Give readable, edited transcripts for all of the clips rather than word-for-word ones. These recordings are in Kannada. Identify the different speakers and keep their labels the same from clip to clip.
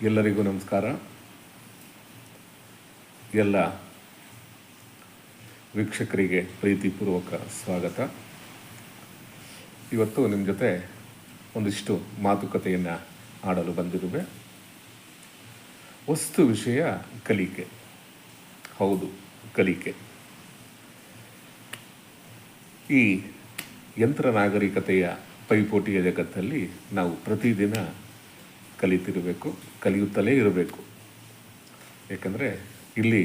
Speaker 1: ಎಲ್ಲರಿಗೂ ನಮಸ್ಕಾರ. ಎಲ್ಲ ವೀಕ್ಷಕರಿಗೆ ಪ್ರೀತಿಪೂರ್ವಕ ಸ್ವಾಗತ. ಇವತ್ತು ನಿಮ್ಮ ಜೊತೆ ಒಂದಿಷ್ಟು ಮಾತುಕತೆಯನ್ನು ಆಡಲು ಬಂದಿರುವೆ. ವಸ್ತು ವಿಷಯ ಕಲಿಕೆ. ಹೌದು, ಕಲಿಕೆ. ಈ ಯಂತ್ರ ನಾಗರಿಕತೆಯ ಪೈಪೋಟಿಯ ಜಗತ್ತಲ್ಲಿ ನಾವು ಪ್ರತಿದಿನ ಕಲಿತಿರಬೇಕು, ಕಲಿಯುತ್ತಲೇ ಇರಬೇಕು. ಏಕೆಂದರೆ ಇಲ್ಲಿ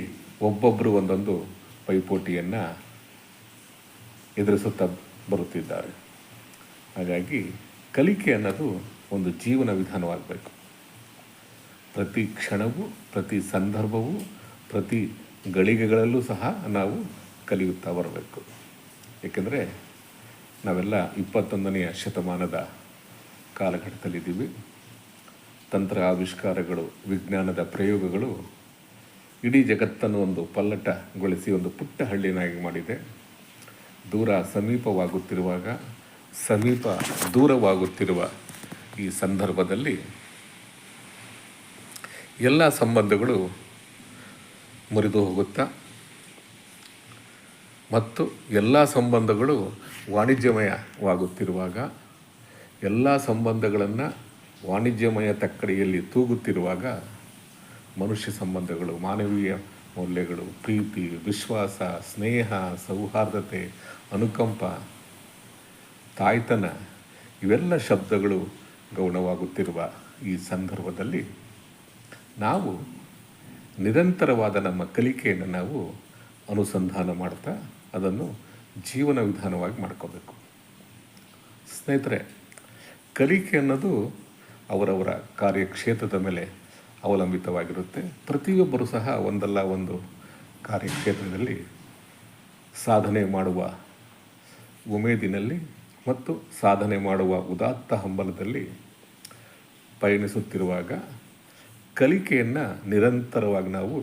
Speaker 1: ಒಬ್ಬೊಬ್ಬರು ಒಂದೊಂದು ಪೈಪೋಟಿಯನ್ನು ಎದುರಿಸುತ್ತಾ ಬರುತ್ತಿದ್ದಾರೆ. ಹಾಗಾಗಿ ಕಲಿಕೆ ಅನ್ನೋದು ಒಂದು ಜೀವನ ವಿಧಾನವಾಗಬೇಕು. ಪ್ರತಿ ಕ್ಷಣವೂ, ಪ್ರತಿ ಸಂದರ್ಭವೂ, ಪ್ರತಿ ಗಳಿಗೆಗಳಲ್ಲೂ ಸಹ ನಾವು ಕಲಿಯುತ್ತಾ ಬರಬೇಕು. ಏಕೆಂದರೆ ನಾವೆಲ್ಲ 21ನೆಯ ಶತಮಾನದ ಕಾಲಘಟ್ಟದಲ್ಲಿದ್ದೀವಿ. ತಂತ್ರ ಆವಿಷ್ಕಾರಗಳು, ವಿಜ್ಞಾನದ ಪ್ರಯೋಗಗಳು ಇಡೀ ಜಗತ್ತನ್ನು ಒಂದು ಪಲ್ಲಟಗೊಳಿಸಿ ಒಂದು ಪುಟ್ಟ ಹಳ್ಳಿನಾಗಿ ಮಾಡಿದೆ. ದೂರ ಸಮೀಪವಾಗುತ್ತಿರುವಾಗ, ಸಮೀಪ ದೂರವಾಗುತ್ತಿರುವ ಈ ಸಂದರ್ಭದಲ್ಲಿ ಎಲ್ಲ ಸಂಬಂಧಗಳು ಮುರಿದು ಹೋಗುತ್ತಾ ಮತ್ತು ಎಲ್ಲ ಸಂಬಂಧಗಳು ವಾಣಿಜ್ಯಮಯವಾಗುತ್ತಿರುವಾಗ, ಎಲ್ಲ ಸಂಬಂಧಗಳನ್ನು ವಾಣಿಜ್ಯಮಯ ತಕ್ಕಡಿಯಲ್ಲಿ ತೂಗುತ್ತಿರುವಾಗ ಮನುಷ್ಯ ಸಂಬಂಧಗಳು, ಮಾನವೀಯ ಮೌಲ್ಯಗಳು, ಪ್ರೀತಿ, ವಿಶ್ವಾಸ, ಸ್ನೇಹ, ಸೌಹಾರ್ದತೆ, ಅನುಕಂಪ, ತಾಯ್ತನ ಇವೆಲ್ಲ ಶಬ್ದಗಳು ಗೌಣವಾಗುತ್ತಿರುವ ಈ ಸಂದರ್ಭದಲ್ಲಿ ನಾವು ನಿರಂತರವಾದ ನಮ್ಮ ಕಲಿಕೆಯನ್ನು ನಾವು ಅನುಸಂಧಾನ ಮಾಡ್ತಾ ಅದನ್ನು ಜೀವನ ವಿಧಾನವಾಗಿ ಮಾಡ್ಕೋಬೇಕು. ಸ್ನೇಹಿತರೆ, ಕಲಿಕೆ ಅನ್ನೋದು ಅವರವರ ಕಾರ್ಯಕ್ಷೇತ್ರದ ಮೇಲೆ ಅವಲಂಬಿತವಾಗಿರುತ್ತೆ. ಪ್ರತಿಯೊಬ್ಬರೂ ಸಹ ಒಂದಲ್ಲ ಒಂದು ಕಾರ್ಯಕ್ಷೇತ್ರದಲ್ಲಿ ಸಾಧನೆ ಮಾಡುವ ಉಮೇದಿನಲ್ಲಿ ಮತ್ತು ಸಾಧನೆ ಮಾಡುವ ಉದಾತ್ತ ಹಂಬಲದಲ್ಲಿ ಪಯಣಿಸುತ್ತಿರುವಾಗ ಕಲಿಕೆಯನ್ನು ನಿರಂತರವಾಗಿ ನಾವು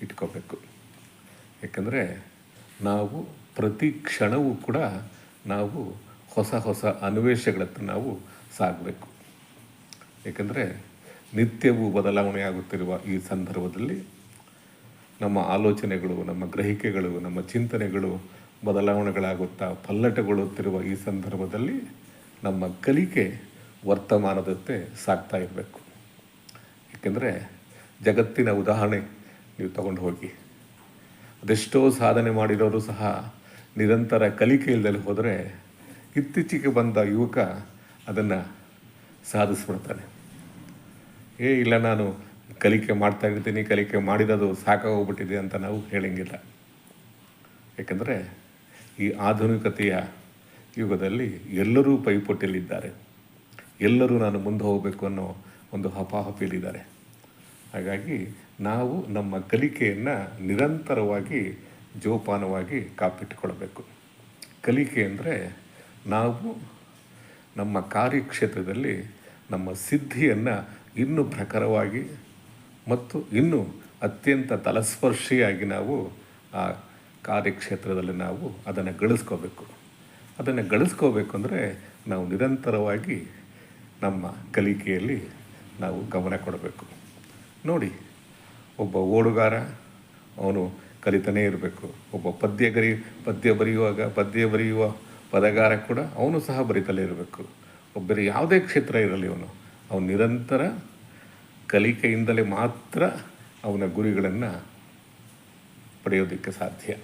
Speaker 1: ಇಟ್ಕೋಬೇಕು. ಏಕೆಂದರೆ ನಾವು ಪ್ರತಿ ಕ್ಷಣವೂ ಕೂಡ ನಾವು ಹೊಸ ಹೊಸ ಅನ್ವೇಷಣೆಗಳತ್ತ ನಾವು ಸಾಗಬೇಕು. ಏಕೆಂದರೆ ನಿತ್ಯವೂ ಬದಲಾವಣೆಯಾಗುತ್ತಿರುವ ಈ ಸಂದರ್ಭದಲ್ಲಿ ನಮ್ಮ ಆಲೋಚನೆಗಳು, ನಮ್ಮ ಗ್ರಹಿಕೆಗಳು, ನಮ್ಮ ಚಿಂತನೆಗಳು ಬದಲಾವಣೆಗಳಾಗುತ್ತಾ ಪಲ್ಲಟಗೊಳ್ಳುತ್ತಿರುವ ಈ ಸಂದರ್ಭದಲ್ಲಿ ನಮ್ಮ ಕಲಿಕೆ ವರ್ತಮಾನದಂತೆ ಸಾಗ್ತಾ ಇರಬೇಕು. ಏಕೆಂದರೆ ಜಗತ್ತಿನ ಉದಾಹರಣೆ ನೀವು ತಗೊಂಡು ಹೋಗಿ, ಅದೆಷ್ಟೋ ಸಾಧನೆ ಮಾಡಿರೋರು ಸಹ ನಿರಂತರ ಕಲಿಕೆ ಇಲ್ಲದೆ ಹೋದರೆ ಇತ್ತೀಚೆಗೆ ಬಂದ ಯುವಕ ಅದನ್ನು ಸಾಧಿಸ್ಬಿಡ್ತಾನೆ. ಇಲ್ಲ ನಾನು ಕಲಿಕೆ ಮಾಡ್ತಾ ಇರ್ತೀನಿ, ಕಲಿಕೆ ಮಾಡಿರೋದು ಸಾಕಾಗೋಗ್ಬಿಟ್ಟಿದೆ ಅಂತ ನಾವು ಹೇಳಂಗಿಲ್ಲ. ಏಕೆಂದರೆ ಈ ಆಧುನಿಕತೆಯ ಯುಗದಲ್ಲಿ ಎಲ್ಲರೂ ಪೈಪೋಟಿಯಲ್ಲಿದ್ದಾರೆ. ಎಲ್ಲರೂ ನಾನು ಮುಂದೆ ಹೋಗಬೇಕು ಅನ್ನೋ ಒಂದು ಹಪಾಹಪಿಯಲ್ಲಿದ್ದಾರೆ. ಹಾಗಾಗಿ ನಾವು ನಮ್ಮ ಕಲಿಕೆಯನ್ನು ನಿರಂತರವಾಗಿ ಜೋಪಾನವಾಗಿ ಕಾಪಿಟ್ಟುಕೊಳ್ಬೇಕು. ಕಲಿಕೆ ಅಂದರೆ ನಾವು ನಮ್ಮ ಕಾರ್ಯಕ್ಷೇತ್ರದಲ್ಲಿ ನಮ್ಮ ಸಿದ್ಧಿಯನ್ನು ಇನ್ನೂ ಪ್ರಖರವಾಗಿ ಮತ್ತು ಇನ್ನೂ ಅತ್ಯಂತ ತಲಸ್ಪರ್ಶಿಯಾಗಿ ನಾವು ಆ ಕಾರ್ಯಕ್ಷೇತ್ರದಲ್ಲಿ ನಾವು ಅದನ್ನು ಗಳಿಸ್ಕೋಬೇಕು. ಅದನ್ನು ಗಳಿಸ್ಕೋಬೇಕು ಅಂದರೆ ನಾವು ನಿರಂತರವಾಗಿ ನಮ್ಮ ಕಲಿಕೆಯಲ್ಲಿ ನಾವು ಗಮನ ಕೊಡಬೇಕು. ನೋಡಿ, ಒಬ್ಬ ಓಡುಗಾರ ಅವನು ಕಲಿತಾನೇ ಇರಬೇಕು. ಒಬ್ಬ ಪದ್ಯ ಬರೆಯುವ ಪದಗಾರ ಕೂಡ ಅವನು ಸಹ ಬರಿತಲೇ ಇರಬೇಕು. ಒಬ್ಬರು ಯಾವುದೇ ಕ್ಷೇತ್ರ ಇರಲಿ, ಅವನು ನಿರಂತರ ಕಲಿಕೆಯಿಂದಲೇ ಮಾತ್ರ ಅವನ ಗುರಿಗಳನ್ನು ಪಡೆಯೋದಕ್ಕೆ ಸಾಧ್ಯ.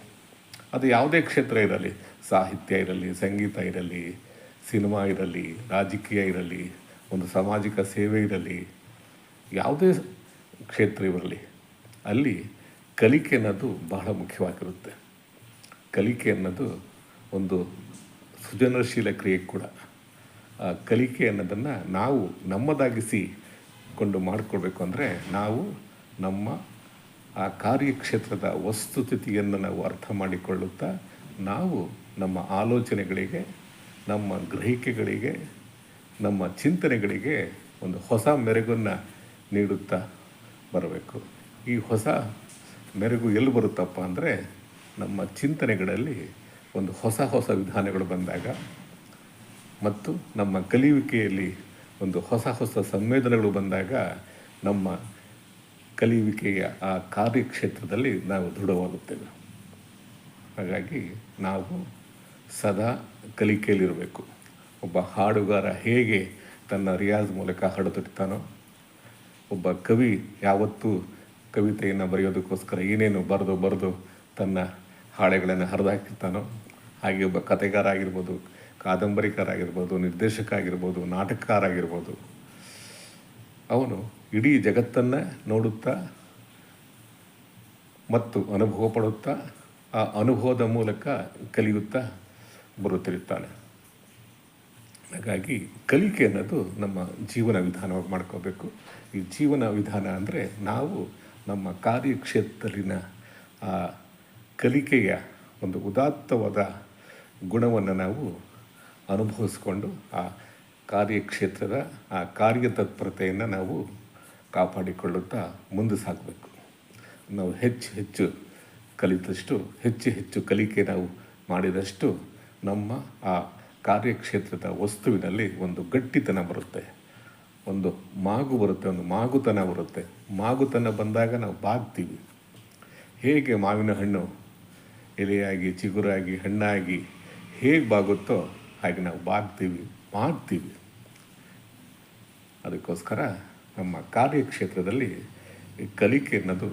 Speaker 1: ಅದು ಯಾವುದೇ ಕ್ಷೇತ್ರ ಇರಲಿ, ಸಾಹಿತ್ಯ ಇರಲಿ, ಸಂಗೀತ ಇರಲಿ, ಸಿನಿಮಾ ಇರಲಿ, ರಾಜಕೀಯ ಇರಲಿ, ಒಂದು ಸಾಮಾಜಿಕ ಸೇವೆ ಇರಲಿ, ಯಾವುದೇ ಕ್ಷೇತ್ರ ಇರಲಿ, ಅಲ್ಲಿ ಕಲಿಕೆ ಅನ್ನೋದು ಬಹಳ ಮುಖ್ಯವಾಗಿರುತ್ತೆ. ಕಲಿಕೆ ಅನ್ನೋದು ಒಂದು ಸೃಜನಶೀಲ ಕ್ರಿಯೆ ಕೂಡ. ಆ ಕಲಿಕೆ ಅನ್ನೋದನ್ನು ನಾವು ನಮ್ಮದಾಗಿಸಿಕೊಂಡು ಮಾಡಿಕೊಡ್ಬೇಕು. ಅಂದರೆ ನಾವು ನಮ್ಮ ಆ ಕಾರ್ಯಕ್ಷೇತ್ರದ ವಸ್ತುಸ್ಥಿತಿಯನ್ನು ನಾವು ಅರ್ಥ ಮಾಡಿಕೊಳ್ಳುತ್ತಾ ನಾವು ನಮ್ಮ ಆಲೋಚನೆಗಳಿಗೆ, ನಮ್ಮ ಗ್ರಹಿಕೆಗಳಿಗೆ, ನಮ್ಮ ಚಿಂತನೆಗಳಿಗೆ ಒಂದು ಹೊಸ ಮೆರುಗನ್ನು ನೀಡುತ್ತಾ ಬರಬೇಕು. ಈ ಹೊಸ ಮೆರುಗು ಎಲ್ಲಿ ಬರುತ್ತಪ್ಪ ಅಂದರೆ ನಮ್ಮ ಚಿಂತನೆಗಳಲ್ಲಿ ಒಂದು ಹೊಸ ವಿಧಾನಗಳು ಬಂದಾಗ ಮತ್ತು ನಮ್ಮ ಕಲಿಯುವಿಕೆಯಲ್ಲಿ ಒಂದು ಹೊಸ ಸಂವೇದನೆಗಳು ಬಂದಾಗ ನಮ್ಮ ಕಲಿಯುವಿಕೆಯ ಆ ಕಾರ್ಯಕ್ಷೇತ್ರದಲ್ಲಿ ನಾವು ದೃಢವಾಗುತ್ತೇವೆ. ಹಾಗಾಗಿ ನಾವು ಸದಾ ಕಲಿಕೆಯಲ್ಲಿರಬೇಕು. ಒಬ್ಬ ಹಾಡುಗಾರ ಹೇಗೆ ತನ್ನ ರಿಯಾಜ್ ಮೂಲಕ ಹಾಡುತ್ತಿರ್ತಾನೋ, ಒಬ್ಬ ಕವಿ ಯಾವತ್ತೂ ಕವಿತೆಯನ್ನು ಬರೆಯೋದಕ್ಕೋಸ್ಕರ ಏನೇನು ಬರೆದು ತನ್ನ ಹಾಳೆಗಳನ್ನು ಹರಿದಾಕಿರ್ತಾನೋ, ಹಾಗೆ ಒಬ್ಬ ಕಥೆಗಾರ ಆಗಿರ್ಬೋದು, ಕಾದಂಬರಿಕಾರ ಆಗಿರ್ಬೋದು, ನಿರ್ದೇಶಕ ಆಗಿರ್ಬೋದು, ನಾಟಕಕಾರ ಆಗಿರ್ಬೋದು, ಅವನು ಇಡೀ ಜಗತ್ತನ್ನು ನೋಡುತ್ತಾ ಮತ್ತು ಅನುಭವ ಪಡುತ್ತಾ ಆ ಅನುಭವದ ಮೂಲಕ ಕಲಿಯುತ್ತಾ ಬರುತ್ತಿರುತ್ತಾನೆ. ಹಾಗಾಗಿ ಕಲಿಕೆ ಅನ್ನೋದು ನಮ್ಮ ಜೀವನ ವಿಧಾನವಾಗಿ ಮಾಡ್ಕೋಬೇಕು. ಈ ಜೀವನ ವಿಧಾನ ಅಂದರೆ ನಾವು ನಮ್ಮ ಕಾರ್ಯಕ್ಷೇತ್ರದಲ್ಲಿನ ಆ ಕಲಿಕೆಯ ಒಂದು ಉದಾತ್ತವಾದ ಗುಣವನ್ನು ನಾವು ಅನುಭವಿಸ್ಕೊಂಡು ಆ ಕಾರ್ಯಕ್ಷೇತ್ರದ ಆ ಕಾರ್ಯತತ್ಪರತೆಯನ್ನು ನಾವು ಕಾಪಾಡಿಕೊಳ್ಳುತ್ತಾ ಮುಂದೆ ಸಾಗಬೇಕು. ನಾವು ಹೆಚ್ಚು ಕಲಿತಷ್ಟು ಹೆಚ್ಚು ಕಲಿಕೆ ನಾವು ಮಾಡಿದಷ್ಟು ನಮ್ಮ ಆ ಕಾರ್ಯಕ್ಷೇತ್ರದ ವಸ್ತುವಿನಲ್ಲಿ ಒಂದು ಗಟ್ಟಿತನ ಬರುತ್ತೆ, ಒಂದು ಮಾಗುತನ ಬರುತ್ತೆ. ಮಾಗುತನ ಬಂದಾಗ ನಾವು ಬಾಗ್ತೀವಿ. ಹೇಗೆ ಮಾವಿನ ಹಣ್ಣು ಎಲೆಯಾಗಿ, ಚಿಗುರಾಗಿ, ಹಣ್ಣಾಗಿ ಹೇಗೆ ಬಾಗುತ್ತೋ ಹಾಗೆ ನಾವು ಮಾಡ್ತೀವಿ. ಅದಕ್ಕೋಸ್ಕರ ನಮ್ಮ ಕಾರ್ಯಕ್ಷೇತ್ರದಲ್ಲಿ ಈ ಕಲಿಕೆ ಅನ್ನೋದು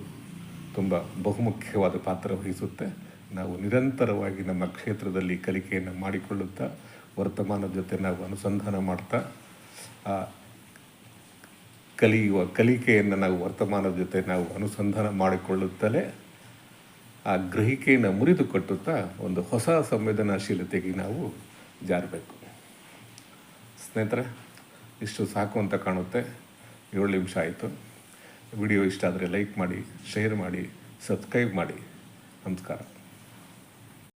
Speaker 1: ತುಂಬ ಬಹುಮುಖ್ಯವಾದ ಪಾತ್ರ ವಹಿಸುತ್ತೆ. ನಾವು ನಿರಂತರವಾಗಿ ನಮ್ಮ ಕ್ಷೇತ್ರದಲ್ಲಿ ಕಲಿಕೆಯನ್ನು ಮಾಡಿಕೊಳ್ಳುತ್ತಾ ವರ್ತಮಾನದ ಜೊತೆ ನಾವು ಅನುಸಂಧಾನ ಮಾಡ್ತಾ ಆ ಕಲಿಕೆಯನ್ನು ನಾವು ವರ್ತಮಾನದ ಜೊತೆ ನಾವು ಅನುಸಂಧಾನ ಮಾಡಿಕೊಳ್ಳುತ್ತಲೇ ಆ ಗ್ರಹಿಕೆಯನ್ನು ಮುರಿದು ಕಟ್ಟುತ್ತಾ ಒಂದು ಹೊಸ ಸಂವೇದನಾಶೀಲತೆಗೆ ನಾವು ಜಾರಬೇಕು. ಸ್ನೇಹಿತರೆ, ಇಷ್ಟು ಸಾಕು ಅಂತ ಕಾಣುತ್ತೆ. 7 ನಿಮಿಷ ಆಯಿತು. ವಿಡಿಯೋ ಇಷ್ಟ ಆದರೆ ಲೈಕ್ ಮಾಡಿ, ಶೇರ್ ಮಾಡಿ, ಸಬ್ಸ್ಕ್ರೈಬ್ ಮಾಡಿ. ನಮಸ್ಕಾರ.